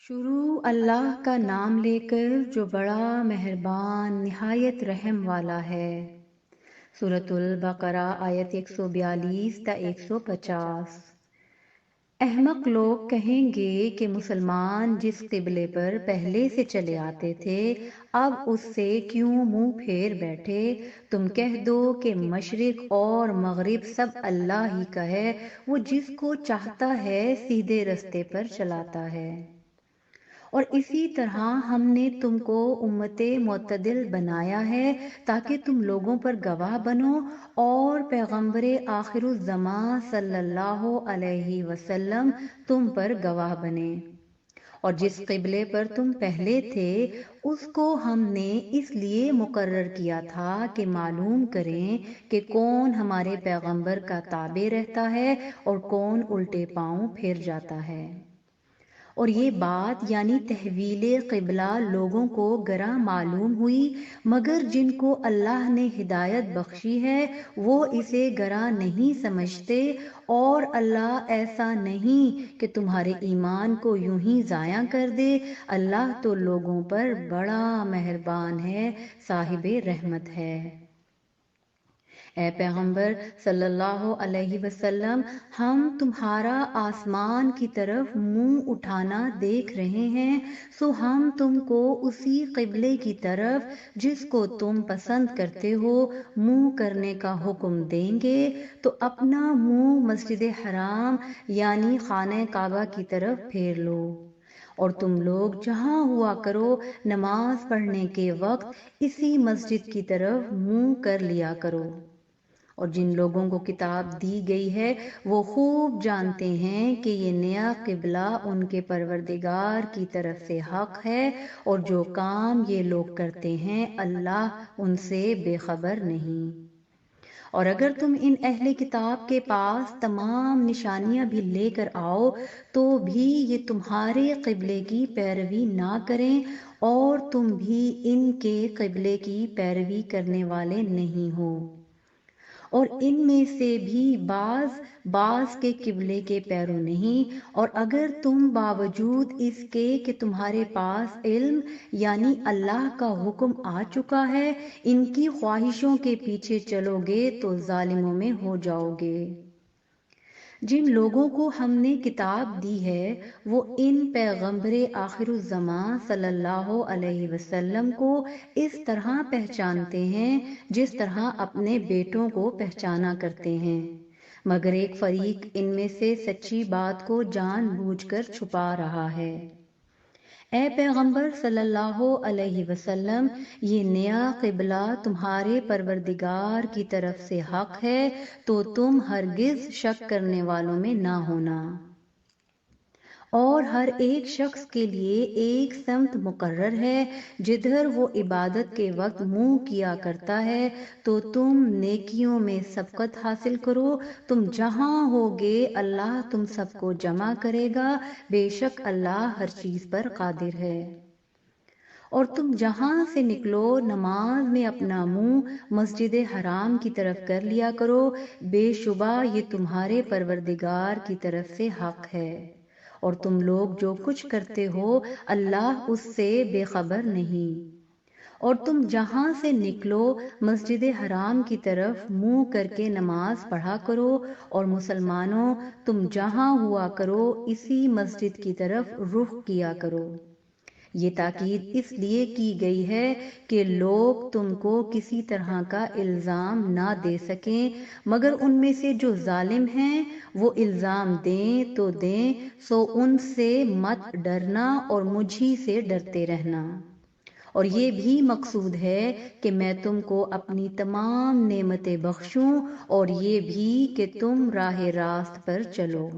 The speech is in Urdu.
شروع اللہ کا نام لے کر جو بڑا مہربان نہایت رحم والا ہے۔ سورۃ البقرہ آیت 142 تا 150۔ احمق لوگ کہیں گے کہ مسلمان جس قبلے پر پہلے سے چلے آتے تھے اب اس سے کیوں منہ پھیر بیٹھے؟ تم کہہ دو کہ مشرق اور مغرب سب اللہ ہی کا ہے، وہ جس کو چاہتا ہے سیدھے رستے پر چلاتا ہے۔ اور اسی طرح ہم نے تم کو امت معتدل بنایا ہے تاکہ تم لوگوں پر گواہ بنو اور پیغمبر آخر الزماں صلی اللہ علیہ وسلم تم پر گواہ بنے۔ اور جس قبلے پر تم پہلے تھے اس کو ہم نے اس لیے مقرر کیا تھا کہ معلوم کریں کہ کون ہمارے پیغمبر کا تابع رہتا ہے اور کون الٹے پاؤں پھر جاتا ہے۔ اور یہ بات یعنی تحویل قبلہ لوگوں کو گراں معلوم ہوئی، مگر جن کو اللہ نے ہدایت بخشی ہے وہ اسے گراں نہیں سمجھتے، اور اللہ ایسا نہیں کہ تمہارے ایمان کو یوں ہی ضائع کر دے۔ اللہ تو لوگوں پر بڑا مہربان ہے، صاحب رحمت ہے۔ اے پیغمبر صلی اللہ علیہ وسلم، ہم تمہارا آسمان کی طرف منہ اٹھانا دیکھ رہے ہیں، سو ہم تم کو اسی قبلے کی طرف جس کو تم پسند کرتے ہو منہ کرنے کا حکم دیں گے، تو اپنا منہ مسجد حرام یعنی خانہ کعبہ کی طرف پھیر لو۔ اور تم لوگ جہاں ہوا کرو نماز پڑھنے کے وقت اسی مسجد کی طرف منہ کر لیا کرو۔ اور جن لوگوں کو کتاب دی گئی ہے وہ خوب جانتے ہیں کہ یہ نیا قبلہ ان کے پروردگار کی طرف سے حق ہے، اور جو کام یہ لوگ کرتے ہیں اللہ ان سے بے خبر نہیں۔ اور اگر تم ان اہل کتاب کے پاس تمام نشانیاں بھی لے کر آؤ تو بھی یہ تمہارے قبلے کی پیروی نہ کریں، اور تم بھی ان کے قبلے کی پیروی کرنے والے نہیں ہو۔ اور ان میں سے بھی بعض کے قبلے کے پیرو نہیں، اور اگر تم باوجود اس کے کہ تمہارے پاس علم یعنی اللہ کا حکم آ چکا ہے ان کی خواہشوں کے پیچھے چلو گے تو ظالموں میں ہو جاؤ گے۔ جن لوگوں کو ہم نے کتاب دی ہے وہ ان پیغمبر آخر الزماں صلی اللہ علیہ وسلم کو اس طرح پہچانتے ہیں جس طرح اپنے بیٹوں کو پہچانا کرتے ہیں، مگر ایک فریق ان میں سے سچی بات کو جان بوجھ کر چھپا رہا ہے۔ اے پیغمبر صلی اللہ علیہ وسلم، یہ نیا قبلہ تمہارے پروردگار کی طرف سے حق ہے، تو تم ہرگز شک کرنے والوں میں نہ ہونا۔ اور ہر ایک شخص کے لیے ایک سمت مقرر ہے جدھر وہ عبادت کے وقت منہ کیا کرتا ہے، تو تم نیکیوں میں سبقت حاصل کرو۔ تم جہاں ہوگے اللہ تم سب کو جمع کرے گا، بے شک اللہ ہر چیز پر قادر ہے۔ اور تم جہاں سے نکلو نماز میں اپنا منہ مسجد حرام کی طرف کر لیا کرو، بے شبہ یہ تمہارے پروردگار کی طرف سے حق ہے، اور تم لوگ جو کچھ کرتے ہو اللہ اس سے بے خبر نہیں۔ اور تم جہاں سے نکلو مسجد حرام کی طرف منہ کر کے نماز پڑھا کرو، اور مسلمانوں تم جہاں ہوا کرو اسی مسجد کی طرف رخ کیا کرو۔ یہ تاکید اس لیے کی گئی ہے کہ لوگ تم کو کسی طرح کا الزام نہ دے سکیں، مگر ان میں سے جو ظالم ہیں وہ الزام دیں تو دیں، سو ان سے مت ڈرنا اور مجھ ہی سے ڈرتے رہنا۔ اور یہ بھی مقصود ہے کہ میں تم کو اپنی تمام نعمتیں بخشوں، اور یہ بھی کہ تم راہ راست پر چلو۔